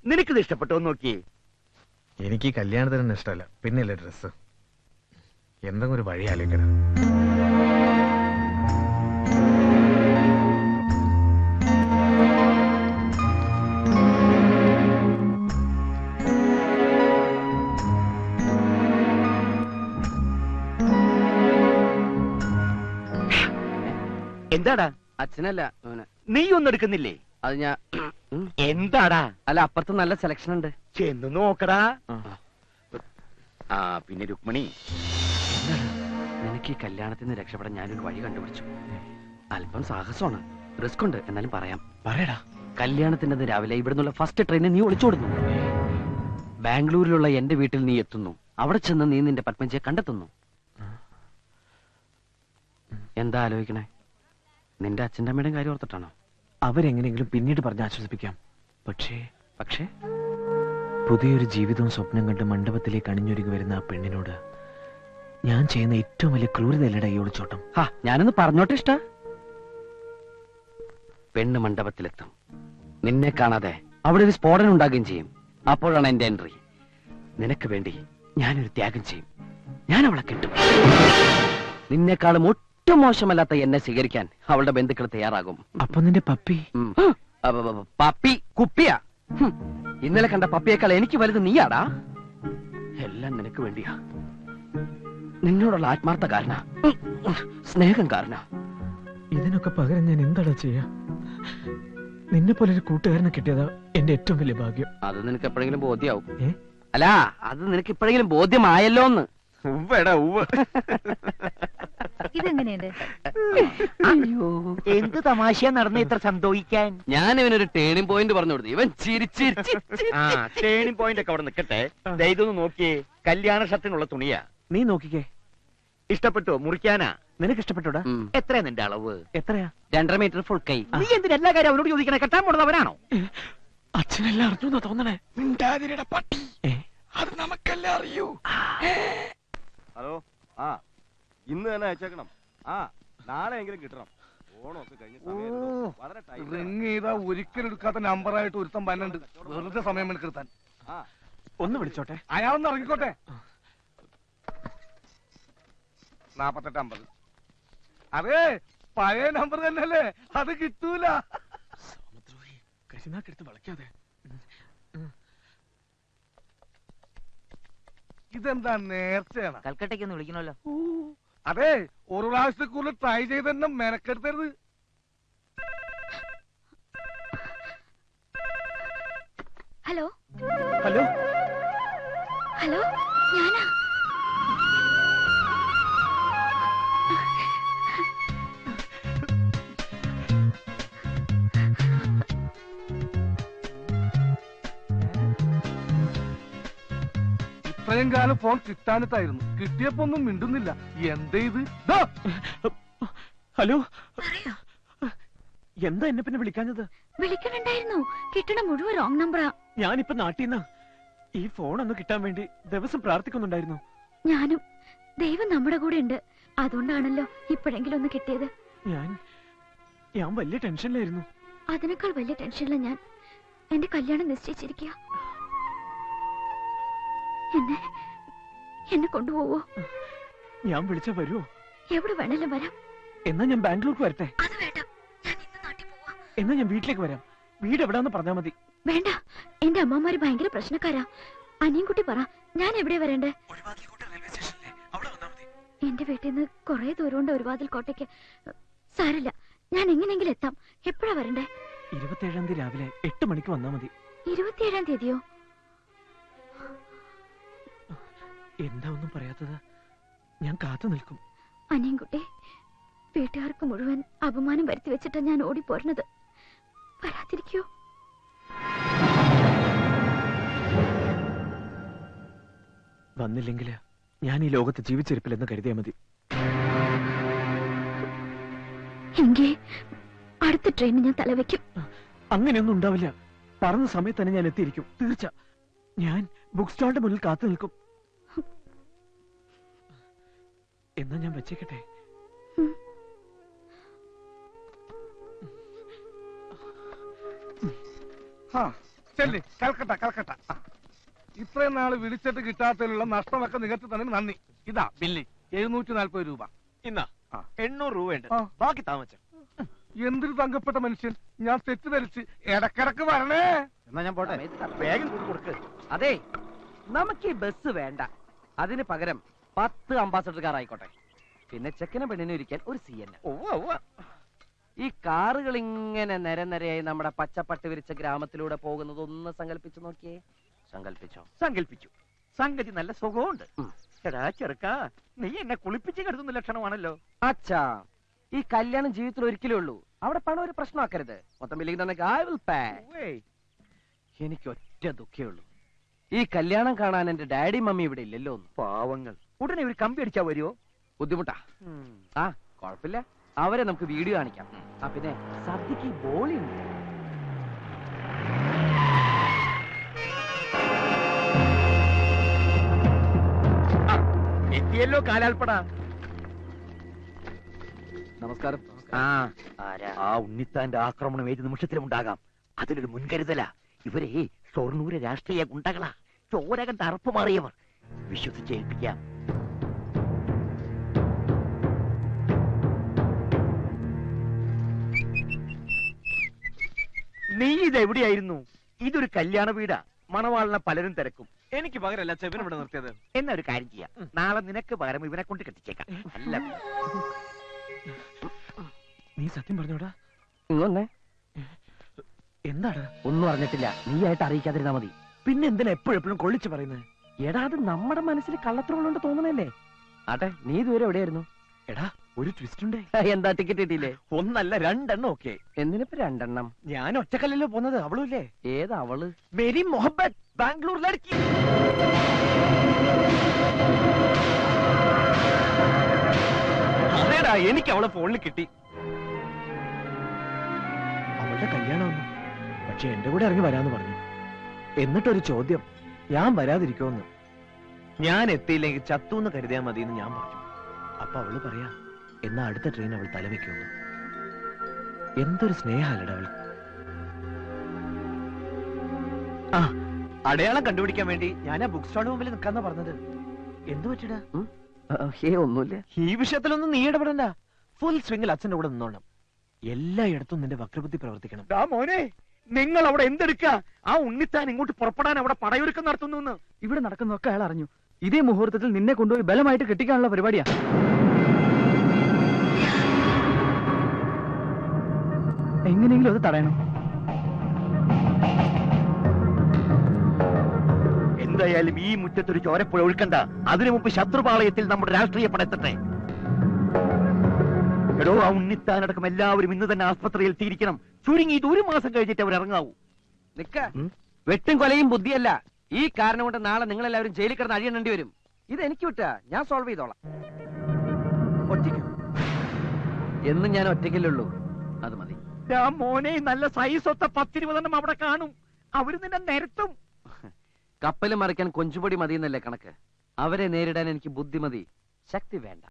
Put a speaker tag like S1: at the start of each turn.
S1: നിനക്കിത് ഇഷ്ടപ്പെട്ടോ നോക്കി.
S2: എനിക്ക് കല്യാണത്തിന് ഇഷ്ടമല്ല, പിന്നെയല്ലേ ഡ്രസ്. എന്തെങ്കിലും ഒരു വഴി ആലോചിക്കണം.
S1: എന്താടാ?
S3: അച്ഛനല്ല,
S1: നീ ഒന്നും എടുക്കുന്നില്ലേ?
S3: അത് ഞാൻ.
S1: എന്താടാ?
S3: അല്ല, അപ്പുറത്ത് നല്ല സെലക്ഷൻ ഉണ്ട്,
S1: ചെന്ന് നോക്കടാ. പിന്നെ രുക്മിണി,
S3: നിനക്ക് ഈ കല്യാണത്തിൽ നിന്ന് രക്ഷപ്പെടാൻ ഞാനൊരു വഴി കണ്ടുപിടിച്ചു. അല്പം സാഹസമാണ്, റിസ്ക് ഉണ്ട്, എന്നാലും പറയാം.
S2: പറയടാ.
S3: കല്യാണത്തിന്റെ രാവിലെ ഇവിടുന്നുള്ള ഫസ്റ്റ് ട്രെയിനിൽ നീ ഒളിച്ചോടുന്നു. ബാംഗ്ലൂരിലുള്ള എന്റെ വീട്ടിൽ നീ എത്തുന്നു. അവിടെ ചെന്ന് നീ നിന്റെ പത്മജിയെ കണ്ടെത്തുന്നു. എന്താ ആലോചിക്കണേ? നിന്റെ അച്ഛൻ്റെ അമ്മയുടെയും കാര്യം ഓർത്തിട്ടാണോ?
S2: അവരെങ്ങനെയെങ്കിലും പിന്നീട് പറഞ്ഞ് ആശ്വസിപ്പിക്കാം.
S3: പക്ഷേ
S2: പുതിയൊരു ജീവിതവും സ്വപ്നം കണ്ട് മണ്ഡപത്തിലേക്ക് അണിഞ്ഞൊരുങ്ങി വരുന്ന ആ പെണ്ണിനോട് ഞാൻ ചെയ്യുന്ന ഏറ്റവും വലിയ ക്രൂരതയല്ലടാ ഈ ഒളിച്ചോട്ടം.
S3: ഞാനൊന്ന് പറഞ്ഞോട്ടെ. ഇഷ്ട പെണ്ണ് മണ്ഡപത്തിലെത്തും. നിന്നെ കാണാതെ അവിടെ ഒരു സ്ഫോടനം ഉണ്ടാകുകയും ചെയ്യും. അപ്പോഴാണ് എന്റെ എൻട്രി. നിനക്ക് വേണ്ടി ഞാനൊരു ത്യാഗം ചെയ്യും. ഞാൻ അവളെ കിട്ടും. നിന്നെക്കാളും ഒട്ടും മോശമല്ലാത്ത എന്നെ സ്വീകരിക്കാൻ അവളുടെ ബന്ധുക്കൾ തയ്യാറാകും.
S2: അപ്പൊ നിന്റെ പപ്പി?
S3: പപ്പി കുപ്പിയാ. ഇന്നലെ കണ്ട പപ്പിയേക്കാൾ എനിക്ക് വലുത് നീയാടാ. എല്ലാം നിനക്ക് വേണ്ടിയാ. നിന്നോടുള്ള ആത്മാർത്ഥ കാരണ, സ്നേഹം കാരണ.
S2: ഇതിനൊക്കെ പകരം ഞാൻ എന്താടാ ചെയ്യാ? നിന്നെ പോലെ ഒരു കൂട്ടുകാരനെ കിട്ടിയതാ എന്റെ ഏറ്റവും വലിയ ഭാഗ്യം.
S3: അത് നിനക്ക് എപ്പോഴെങ്കിലും ബോധ്യാവും. അല്ല, അത് നിനക്ക് ഇപ്പോഴെങ്കിലും ബോധ്യമായല്ലോ എന്ന്.
S4: ഇതെങ്ങനെയുണ്ട്?
S1: എന്ത് തമാശ നടന്ന ഇത്ര സന്തോഷിക്കാൻ?
S3: ഞാൻ ഇവനൊരു ടേണിംഗ് പോയിന്റ് പറഞ്ഞു കൊടുത്തു. ഇവൻ ചിരിച്ചിരിച്ച്.
S1: ടേണിംഗ് പോയിന്റ് ഒക്കെ അവിടെ നിൽക്കട്ടെ. ഇതൊന്ന് നോക്കിയേ, കല്യാണ ഷർട്ടിനുള്ള തുണിയാ.
S2: നീ നോക്കിക്കേ.
S1: ഇഷ്ടപ്പെട്ടോ? മുറിക്കാനാ?
S2: നിനക്ക് ഇഷ്ടപ്പെട്ടോടാ?
S1: എത്രയാ നിന്റെ അളവ്?
S2: എത്രയാ?
S3: 2.5 മീറ്റർ ഫുൾ കൈ.
S1: നീ എന്തിനാ എല്ലാ കാര്യം അവനോട് ചോദിക്കണേ? കെട്ടാൻ പോണത് അവനാണോ?
S2: അച്ഛനെല്ലാം അറിഞ്ഞു തോന്നണേ.
S5: പട്ടി, അത് നമുക്കെല്ലാം അറിയൂ. ഹലോ, ഇന്ന് തന്നെ അയച്ചേക്കണം. നാളെയെങ്കിലും കിട്ടണം. ഓണമൊക്കെ കഴിഞ്ഞ് റിങ് ചെയ്താ ഒരിക്കലും എടുക്കാത്ത നമ്പറായിട്ട് ഒരുത്തം പന്നുണ്ട്. വെറുതെ സമയം മെനക്കെടുത്താൻ.
S2: ഒന്ന് വിളിച്ചോട്ടെ.
S5: അയാളൊന്ന് ഇറങ്ങിക്കോട്ടെ. 4850. അതെ, പഴയ നമ്പർ തന്നെയല്ലേ, അത് കിട്ടൂല.
S2: കരിനാക്കെടുത്ത് വളയ്ക്കാതെ.
S5: ഇതെന്താ നേർച്ചയാണ്?
S1: കൽക്കട്ടയ്ക്ക് ഒന്ന് വിളിക്കണല്ലോ.
S5: അതെ, ഒരു പ്രാവശ്യത്തെ കൂടുതൽ ട്രൈ ചെയ്ത് തന്നെ മെനക്കെടുത്തരുത്.
S4: ഹലോ
S2: ഹലോ
S4: ഹലോ, ഞാനാ.
S5: ഇത്രയും കാലം ഫോൺ കിട്ടാനിട്ടായിരുന്നു. കിട്ടിയപ്പോ ഒന്നും മിണ്ടുന്നില്ല. എന്താ ഇത്?
S2: ഹലോ, എന്താ എന്നെ പിന്നെ വിളിക്കാഞ്ഞത്?
S4: വിളിക്കണുണ്ടായിരുന്നു. കിട്ടണ മുഴുവൻ റോങ് നമ്പറാ.
S2: ഞാനിപ്പോ നാട്ടിൽ ഈ ഫോൺ ഒന്ന് കിട്ടാൻ വേണ്ടി ദിവസം പ്രാർത്ഥിക്കുന്നുണ്ടായിരുന്നു.
S4: ഞാനും. ദൈവം നമ്മുടെ കൂടെ ഉണ്ട്. അതുകൊണ്ടാണല്ലോ ഇപ്പോഴെങ്കിലും ഒന്ന് കിട്ടിയത്.
S2: ഞാൻ വലിയ ടെൻഷനിലായിരുന്നു.
S4: അതിനേക്കാൾ വലിയ ടെൻഷനില്ല ഞാൻ. എന്റെ കല്യാണം നിശ്ചയിച്ചിരിക്കുക. എന്നെ കൊണ്ടുപോവോ?
S2: ഞാൻ വിളിച്ച വരുമോ?
S4: എവിടെ വേണേലും വരാം.
S2: എന്നാ ഞാൻ ബാംഗ്ലൂർക്ക് വരട്ടെ?
S4: അത് വേണ്ട, ഞാൻ ഇന്ന് നാട്ടിൽ പോവാ.
S2: എന്നാ ഞാൻ വീട്ടിലേക്ക് വരാം. വീട് എവിടാന്ന് പറഞ്ഞാ മതി.
S4: വേണ്ട, എന്റെ അമ്മമാര് ഭയങ്കര പ്രശ്നക്കാരാ. അനിയൻകുട്ടി പറ, ഞാൻ എവിടെ വരണ്ടേ? എന്റെ വീട്ടിൽ നിന്ന് കുറെ ദൂരമുണ്ട് ഒരുവാതിൽ കോട്ടയ്ക്ക്. സാരല്ല, ഞാൻ എങ്ങനെയെങ്കിലും എത്താം. എപ്പോഴാ വരണ്ടേ?
S2: 27-ാം തീയതി രാവിലെ 8 മണിക്ക് വന്നാ മതി.
S4: 27-ാം തീയതിയോ?
S2: എന്താ ഒന്നും പറയാത്തത്? ഞാൻ കാത്തു നിൽക്കും.
S4: അനിയൻകുട്ടി, വീട്ടുകാർക്ക് മുഴുവൻ അപമാനം വരുത്തി വെച്ചിട്ടാ ഞാൻ ഓടിപ്പോരുന്നത്. വരാതിരിക്കോ?
S2: വന്നില്ലെങ്കിൽ ഞാൻ ഈ ലോകത്ത് ജീവിച്ചിരിപ്പില്ലെന്ന് കരുതിയാ മതി.
S4: എങ്കിൽ അടുത്ത ട്രെയിനിന് ഞാൻ തലവെക്കും.
S2: അങ്ങനെയൊന്നും ഉണ്ടാവില്ല. പറഞ്ഞ സമയത്ത് തന്നെ ഞാൻ എത്തിയിരിക്കും, തീർച്ച. ഞാൻ ബുക്ക് സ്റ്റാളിന്റെ മുന്നിൽ കാത്തു നിൽക്കും. എന്നാ ഞാൻ വെച്ചേക്കട്ടെ?
S5: ചെല്ലി കൽക്കട്ട കൽക്കട്ട. ഇത്രയും നാള് വിളിച്ചിട്ട് കിട്ടാത്തതിലുള്ള നഷ്ടമൊക്കെ നികത്തി തന്നെ നന്ദി. ഇതാ ബില്ല് 740 രൂപ.
S1: ഇന്നാ
S5: ആ.
S1: 800 രൂപയുണ്ട്.
S5: ആ.
S1: ബാക്കി താമസം.
S5: എന്തൊരു തങ്കപ്പെട്ട മനുഷ്യൻ. ഞാൻ തെറ്റിദ്ധരിച്ച് ഇടക്കിടക്ക് വരണേ.
S1: എന്നാ ഞാൻ പോട്ടെ. വേഗം കൊടുക്ക്.
S3: അതെ, നമുക്ക് ഈ ബസ് വേണ്ട. അതിന് പകരം 10 അംബാസഡർ കാർ ആയിക്കോട്ടെ. പിന്നെ ചെക്കനെ പെണ്ണിനെ ഇരിക്കാൻ ഒരു CN. ഈ കാറുകൾ ഇങ്ങനെ നിരനിരയായി നമ്മുടെ പച്ചപ്പട്ട് വിരിച്ച ഗ്രാമത്തിലൂടെ പോകുന്നത് ഒന്ന് സങ്കല്പിച്ചു നോക്കിയേ.
S1: സങ്കല്പിച്ചു. സംഗതി നല്ല സുഖമുണ്ട്. എടാ ചെറുക്കാ, നീ എന്നെ കുളിപ്പിച്ച് കരുതുന്ന ലക്ഷണമാണല്ലോ.
S3: അച്ഛാ, ഈ കല്യാണം ജീവിതത്തിൽ ഒരിക്കലേ ഉള്ളൂ. അവിടെ പണം ഒരു പ്രശ്നമാക്കരുത്. മൊത്തം ബില്ലിംഗ് തന്നെ I will pay. എനിക്ക് ഒറ്റ ദുഃഖേ ഉള്ളൂ, ഈ കല്യാണം കാണാൻ എന്റെ ഡാഡി മമ്മി ഇവിടെ ഇല്ലല്ലോ.
S1: പാവങ്ങൾ. ഉടനെ ഒരു കമ്പി അടിച്ചാ വരുമോ?
S3: ബുദ്ധിമുട്ടാ. ആ കുഴപ്പമില്ല, അവരെ നമുക്ക് വീഡിയോ കാണിക്കാം. ആ പിന്നെ സദ്യക്ക് ബോളി ഉണ്ട്.
S1: എത്തിയല്ലോ കാലാൽപ്പട.
S3: നമസ്കാരം.
S1: ആ ഉണ്ണിത്താന്റെ ആക്രമണം ഏത് നിമിഷത്തിലും ഉണ്ടാകാം. അതിലൊരു മുൻകരുതല. ഇവരെ ഷൊർണൂര് രാഷ്ട്രീയ ഗുണ്ടകളാ. ചോരകന്റെ അറപ്പ് മാറിയവർ. വിശ്വസിച്ച് ഏൽപ്പിക്കാം. നീ ഇതെവിടെയായിരുന്നു? ഇതൊരു കല്യാണ വീടാ. മണവാളിനെ പലരും തിരക്കും.
S2: എനിക്ക് പകരല്ല ചെവിന് ഇവിടെ നിർത്തിയത്.
S1: എന്നാ ഒരു കാര്യം ചെയ്യാം, നാളെ നിനക്ക് പകരം ഇവനെ കൊണ്ട് കെട്ടിച്ചേക്കാം. അല്ല,
S2: നീ സത്യം പറഞ്ഞോടാ?
S3: ഇങ്ങൊന്നേ.
S2: എന്താടാ?
S3: ഒന്നും അറിഞ്ഞിട്ടില്ല. നീയായിട്ട് അറിയിക്കാതിരുന്നാ മതി.
S2: പിന്നെ എന്തിനാ എപ്പോഴെപ്പോഴും കൊള്ളിച്ചു പറയുന്നത്?
S3: എടാ, അത് നമ്മുടെ മനസ്സിൽ കള്ളത്തരമുള്ളോണ്ട് തോന്നണല്ലേ. ആട്ടെ, നീ ഇതുവരെ എവിടെയായിരുന്നു?
S2: എടാ, ഒരു ട്വിസ്റ്റ് ഉണ്ടേ.
S3: എന്താ ടിക്കറ്റ് കിട്ടിയില്ലേ?
S2: ഒന്നല്ല രണ്ടെണ്ണം. ഒക്കെ
S3: എന്തിനിപ്പോ രണ്ടെണ്ണം?
S2: ഞാൻ ഒറ്റക്കല്ലല്ലോ പോന്നത്. അവളും ഇല്ലേ?
S3: ഏതാ അവള്?
S2: മേരി മൊഹബത്ത്, ബാംഗ്ലൂർ ലड़की.
S1: അതേടാ, എനിക്ക് അവളെ ഫോണിൽ കിട്ടി.
S2: അവളുടെ കല്യാണമൊന്നും. പക്ഷെ എന്റെ കൂടെ ഇറങ്ങി വരാന്ന് പറഞ്ഞു. എന്നിട്ടൊരു ചോദ്യം, ഞാൻ വരാതിരിക്കുമെന്ന്. ഞാൻ എത്തിയില്ലെങ്കിൽ ചത്തൂന്ന് കരുതിയാൽ മതി എന്ന് ഞാൻ പറഞ്ഞു. അപ്പൊ അവള് പറയാ, എന്നാ അടുത്ത ട്രെയിൻ അവൾ തലവെക്കുമെന്ന്. എന്തൊരു സ്നേഹമല്ലട അവൾ. ആ, അടയാളം കണ്ടുപിടിക്കാൻ വേണ്ടി ഞാൻ ആ ബുക്ക് സ്റ്റാളിന് മുമ്പിൽ നിൽക്കാന്നാ പറഞ്ഞത്. എന്തു പറ്റിടാ?
S3: ഒന്നുമില്ല.
S2: ഈ വിഷയത്തിലൊന്നും നീ ഇടപെടണ്ട. ഫുൾ സ്വിംഗിൽ അച്ഛന്റെ കൂടെ നിന്നോണം. എല്ലായിടത്തും നിന്റെ വക്രബുദ്ധി പ്രവർത്തിക്കണം.
S1: മോനെ, നിങ്ങൾ അവിടെ എന്തെടുക്ക? ആ ഉണ്ണിത്താൻ ഇങ്ങോട്ട് പുറപ്പെടാൻ അവിടെ പടയൊരുക്കം നടത്തുന്നു.
S6: ഇവിടെ നടക്കുന്നതൊക്കെ അയാൾ അറിഞ്ഞു. ഇതേ മുഹൂർത്തത്തിൽ നിന്നെ കൊണ്ടുപോയി ബലമായിട്ട് കെട്ടിക്കാനുള്ള പരിപാടിയാ. എങ്ങനെയെങ്കിലും അത് തടയണം.
S1: എന്തായാലും ഈ മുറ്റത്തൊരു ചോരപ്പുഴ ഒഴുക്കണ്ട. അതിനു മുമ്പ് ശത്രുപാളയത്തിൽ നമ്മുടെ രാഷ്ട്രീയ പടത്തട്ടെ. എടോ, ആ ഉണ്ണിത്താനടക്കം എല്ലാവരും ഇന്ന് തന്നെ ആസ്പത്രിയിൽ എത്തിയിരിക്കണം. ചുരുങ്ങി ഇത് 1 മാസം കഴിഞ്ഞിട്ട് അവർ ഇറങ്ങാവൂ.
S3: നിക്ക, വെട്ടും കൊലയും ബുദ്ധിയല്ല. ഈ കാരണം കൊണ്ട് നാളെ നിങ്ങൾ എല്ലാവരും ജയിലിൽ കിടന്ന് അഴിയണേണ്ടി വരും. ഇത് എനിക്ക് വിട്ടാ, ഞാൻ സോൾവ് ചെയ്തോളാം. ഒറ്റയ്ക്ക് എന്നും ഞാൻ ഒറ്റയ്ക്കല്ലുള്ളൂ. അത് മതി.
S1: മോനെ, നല്ല സൈസൊത്ത 10-20 അവിടെ കാണും. അവര് നിന്നെ നിരത്തും.
S3: കപ്പൽ മറിക്കാൻ കൊഞ്ചുപൊടി മതിയെന്നല്ലേ കണക്ക്. അവരെ നേരിടാൻ എനിക്ക് ബുദ്ധിമതി, ശക്തി വേണ്ട.